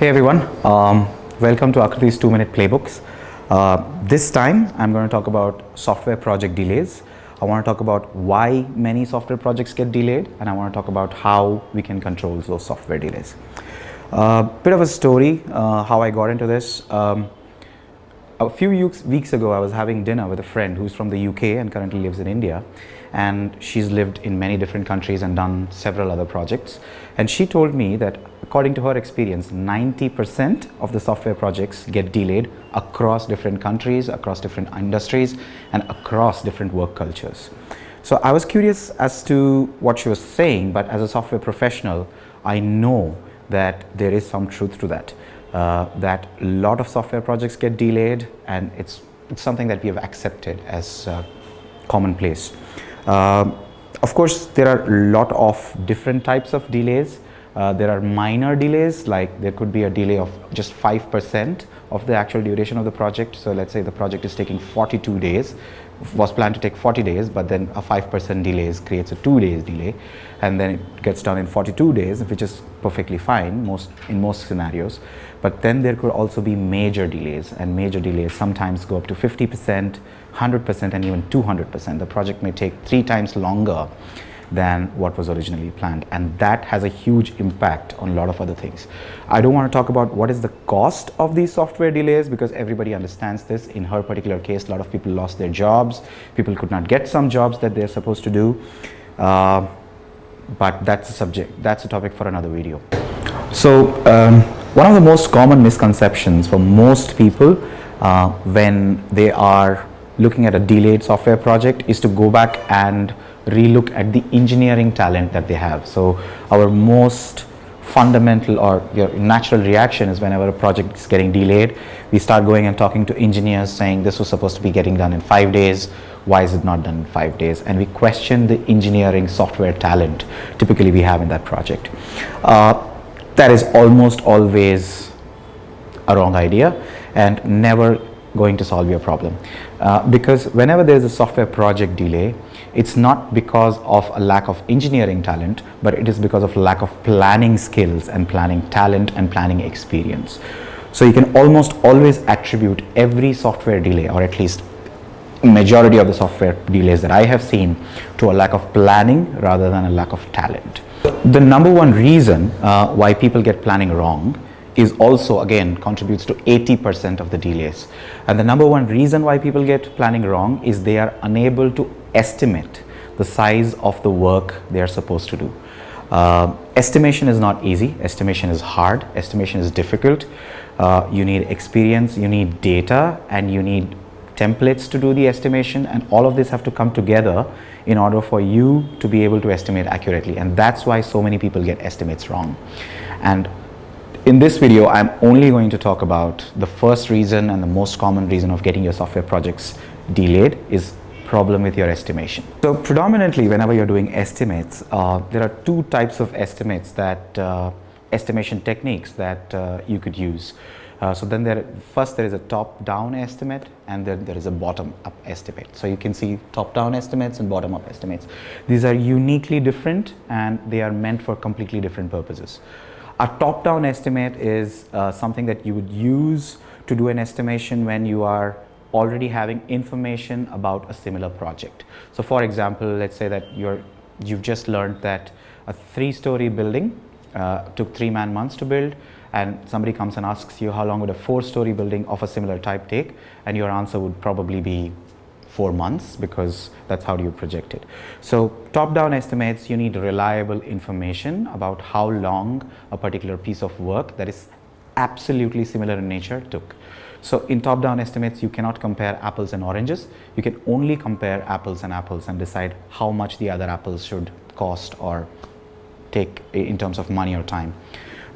Hey everyone, welcome to Akriti's 2-minute playbooks. This time I'm going to talk about software project delays. I want to talk about why many software projects get delayed, and I want to talk about how we can control those software delays. Bit of a story, how I got into this. A few weeks ago I was having dinner with a friend who's from the UK and currently lives in India, and she's lived in many different countries and done several other projects, and she told me that according to her experience 90% of the software projects get delayed across different countries, across different industries, and across different work cultures. So I was curious as to what she was saying, but as a software professional I know that there is some truth to that. That a lot of software projects get delayed, and it's something that we have accepted as commonplace. Of course, there are a lot of different types of delays. There are minor delays, like there could be a delay of just 5% of the actual duration of the project. So let's say the project is taking 42 days, was planned to take 40 days, but then a 5% delay creates a 2 days delay, and then it gets done in 42 days, which is perfectly fine in most scenarios. But then there could also be major delays, and major delays sometimes go up to 50%, 100%, and even 200%. The project may take 3 times longer than what was originally planned, and that has a huge impact on a lot of other things. I don't want to talk about what is the cost of these software delays, because everybody understands this. In her particular case, a lot of people lost their jobs, people could not get some jobs that they're supposed to do, but that's a topic for another video. So one of the most common misconceptions for most people when they are looking at a delayed software project is to go back and relook at the engineering talent that they have. So our most fundamental or your natural reaction is whenever a project is getting delayed, we start going and talking to engineers saying this was supposed to be getting done in 5 days, why is it not done in 5 days? And we question the engineering software talent typically we have in that project. That is almost always a wrong idea and never going to solve your problem, because whenever there is a software project delay, it's not because of a lack of engineering talent, but it is because of lack of planning skills and planning talent and planning experience. So you can almost always attribute every software delay, or at least majority of the software delays that I have seen, to a lack of planning rather than a lack of talent. The number one reason why people get planning wrong is also, again, contributes to 80% of the delays. And the number one reason why people get planning wrong is they are unable to estimate the size of the work they are supposed to do. Estimation is not easy, estimation is hard, estimation is difficult. You need experience, you need data, and you need templates to do the estimation, and all of this have to come together in order for you to be able to estimate accurately. And that's why so many people get estimates wrong. And in this video, I'm only going to talk about the first reason and the most common reason of getting your software projects delayed is problem with your estimation. So predominantly, whenever you're doing estimates, there are 2 types of estimates that estimation techniques that you could use. So then first there is a top-down estimate, and then there is a bottom-up estimate. So you can see top-down estimates and bottom-up estimates. These are uniquely different, and they are meant for completely different purposes. A top-down estimate is something that you would use to do an estimation when you are already having information about a similar project. So for example, let's say that you've just learned that a 3-story building took 3 man-months to build, and somebody comes and asks you how long would a 4-story building of a similar type take, and your answer would probably be 4 months, because that's how you project it. So top-down estimates, you need reliable information about how long a particular piece of work that is absolutely similar in nature took. So in top-down estimates, you cannot compare apples and oranges. You can only compare apples and apples and decide how much the other apples should cost or take in terms of money or time.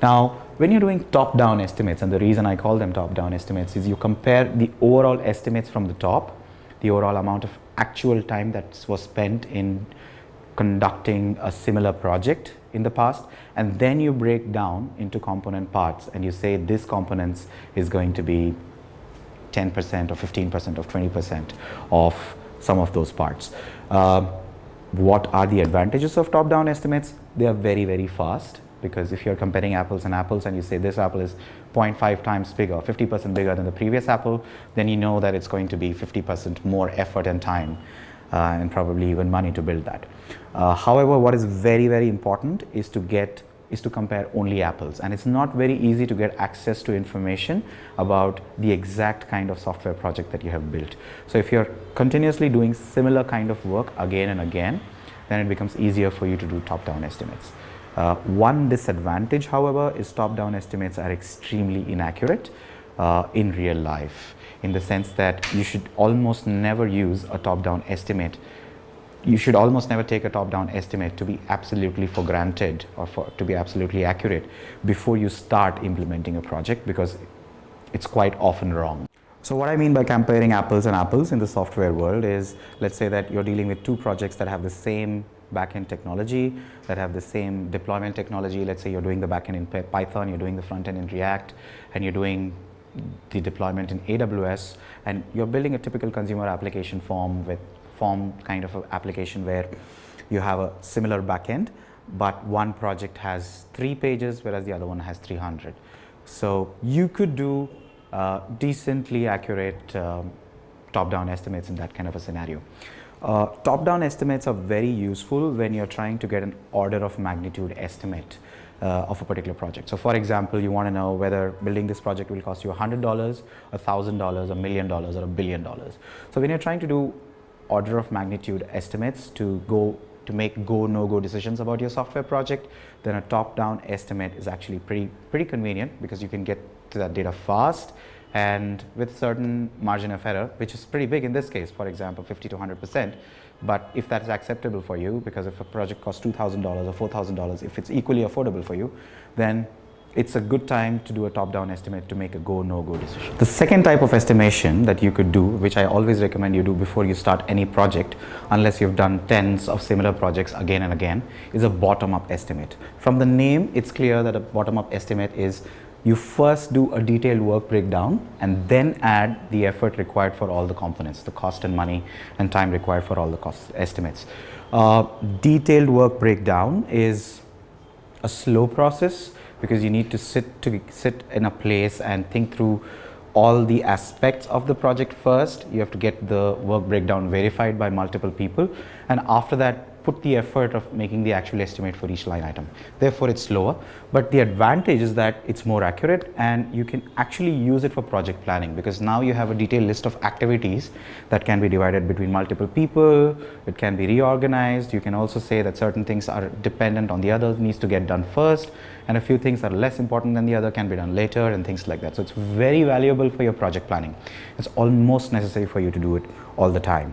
Now, when you're doing top-down estimates, and the reason I call them top-down estimates is you compare the overall estimates from the top, the overall amount of actual time that was spent in conducting a similar project in the past, and then you break down into component parts and you say this components is going to be 10% or 15% or 20% of some of those parts. What are the advantages of top-down estimates? They are very, very fast. because if you're comparing apples and apples and you say this apple is 0.5 times bigger, 50% bigger than the previous apple, then you know that it's going to be 50% more effort and time and probably even money to build that. However, what is very, very important is to compare only apples, and it's not very easy to get access to information about the exact kind of software project that you have built. So if you're continuously doing similar kind of work again and again, then it becomes easier for you to do top-down estimates. One disadvantage, however, is top-down estimates are extremely inaccurate in real life, in the sense that you should almost never use a top-down estimate. You should almost never take a top-down estimate to be absolutely for granted or to be absolutely accurate before you start implementing a project, because it's quite often wrong. So what I mean by comparing apples and apples in the software world is, let's say that you're dealing with two projects that have the same backend technology, that have the same deployment technology. Let's say you're doing the backend in Python, you're doing the front end in React, and you're doing the deployment in AWS, and you're building a typical consumer application form kind of an application where you have a similar backend, but one project has 3 pages whereas the other one has 300. So you could do decently accurate top-down estimates in that kind of a scenario. Top-down estimates are very useful when you're trying to get an order of magnitude estimate of a particular project. So for example, you want to know whether building this project will cost you $100, $1,000, $1 million, or $1 billion. So when you're trying to do order of magnitude estimates to make go no-go decisions about your software project, then a top-down estimate is actually pretty convenient, because you can get to that data fast and with certain margin of error, which is pretty big in this case, for example 50 to 100%. But if that is acceptable for you, because if a project costs $2,000 or $4,000, if it's equally affordable for you, then it's a good time to do a top-down estimate to make a go no-go decision. The second type of estimation that you could do, which I always recommend you do before you start any project, unless you've done tens of similar projects again and again, is a bottom-up estimate. From the name, it's clear that a bottom-up estimate is you first do a detailed work breakdown and then add the effort required for all the components, the cost and money and time required for all the cost estimates. Detailed work breakdown is a slow process, because you need to sit in a place and think through all the aspects of the project first. You have to get the work breakdown verified by multiple people, and after that put the effort of making the actual estimate for each line item. Therefore it's slower, but the advantage is that it's more accurate, and you can actually use it for project planning, because now you have a detailed list of activities that can be divided between multiple people. It can be reorganized. You can also say that certain things are dependent on the others, needs to get done first, and a few things are less important than the other, can be done later, and things like that. So it's very valuable for your project planning. It's almost necessary for you to do it all the time.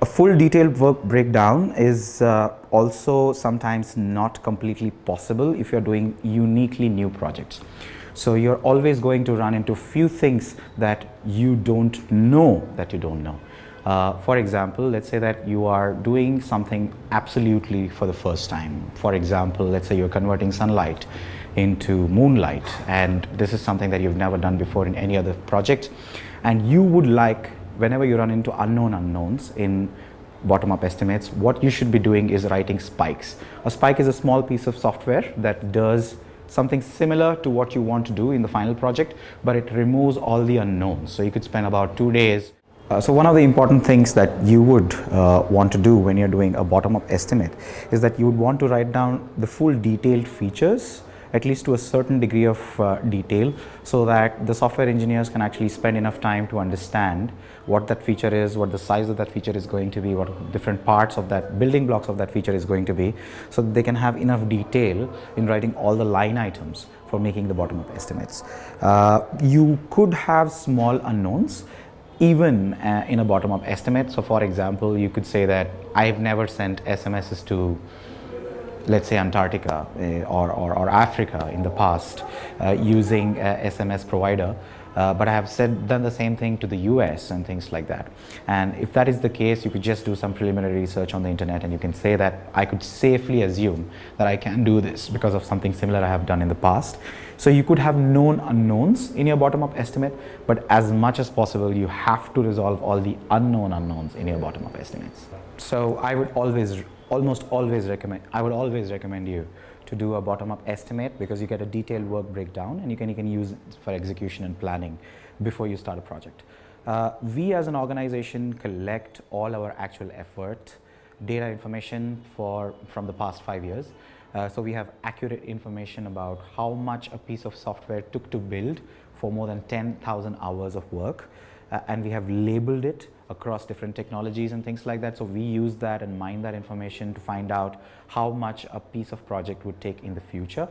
A full detailed work breakdown is also sometimes not completely possible if you're doing uniquely new projects. So you're always going to run into few things that you don't know that you don't know. For example, let's say that you are doing something absolutely for the first time. For example, let's say you're converting sunlight into moonlight, and this is something that you've never done before in any other project, and you would like, whenever you run into unknown unknowns in bottom-up estimates, what you should be doing is writing spikes. A spike is a small piece of software that does something similar to what you want to do in the final project, but it removes all the unknowns. So you could spend about 2 days. So one of the important things that you would want to do when you're doing a bottom-up estimate is that you would want to write down the full detailed features, at least to a certain degree of detail, so that the software engineers can actually spend enough time to understand what that feature is, what the size of that feature is going to be, what different parts of that building blocks of that feature is going to be, so that they can have enough detail in writing all the line items for making the bottom-up estimates. You could have small unknowns even in a bottom-up estimate. So for example, you could say that I've never sent SMSs to, let's say, Antarctica or Africa in the past using a SMS provider, but I have done the same thing to the US and things like that. And if that is the case, you could just do some preliminary research on the internet, and you can say that I could safely assume that I can do this because of something similar I have done in the past. So you could have known unknowns in your bottom-up estimate, but as much as possible you have to resolve all the unknown unknowns in your bottom-up estimates. So I would always recommend you to do a bottom-up estimate because you get a detailed work breakdown and you can use it for execution and planning before you start a project. We as an organization collect all our actual effort, data information from the past 5 years. So we have accurate information about how much a piece of software took to build for more than 10,000 hours of work. And we have labeled it across different technologies and things like that. So we use that and mine that information to find out how much a piece of project would take in the future.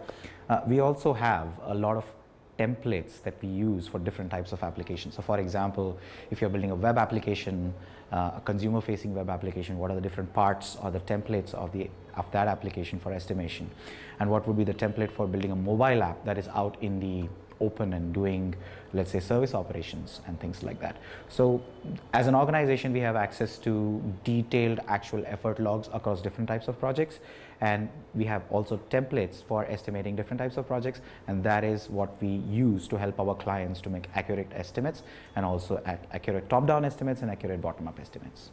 We also have a lot of templates that we use for different types of applications. So for example, if you're building a web application, a consumer facing web application, what are the different parts or the templates of that application for estimation? And what would be the template for building a mobile app that is out in the open and doing, let's say, service operations and things like that. So as an organization, we have access to detailed actual effort logs across different types of projects, and we have also templates for estimating different types of projects, and that is what we use to help our clients to make accurate estimates, and also accurate top-down estimates and accurate bottom-up estimates.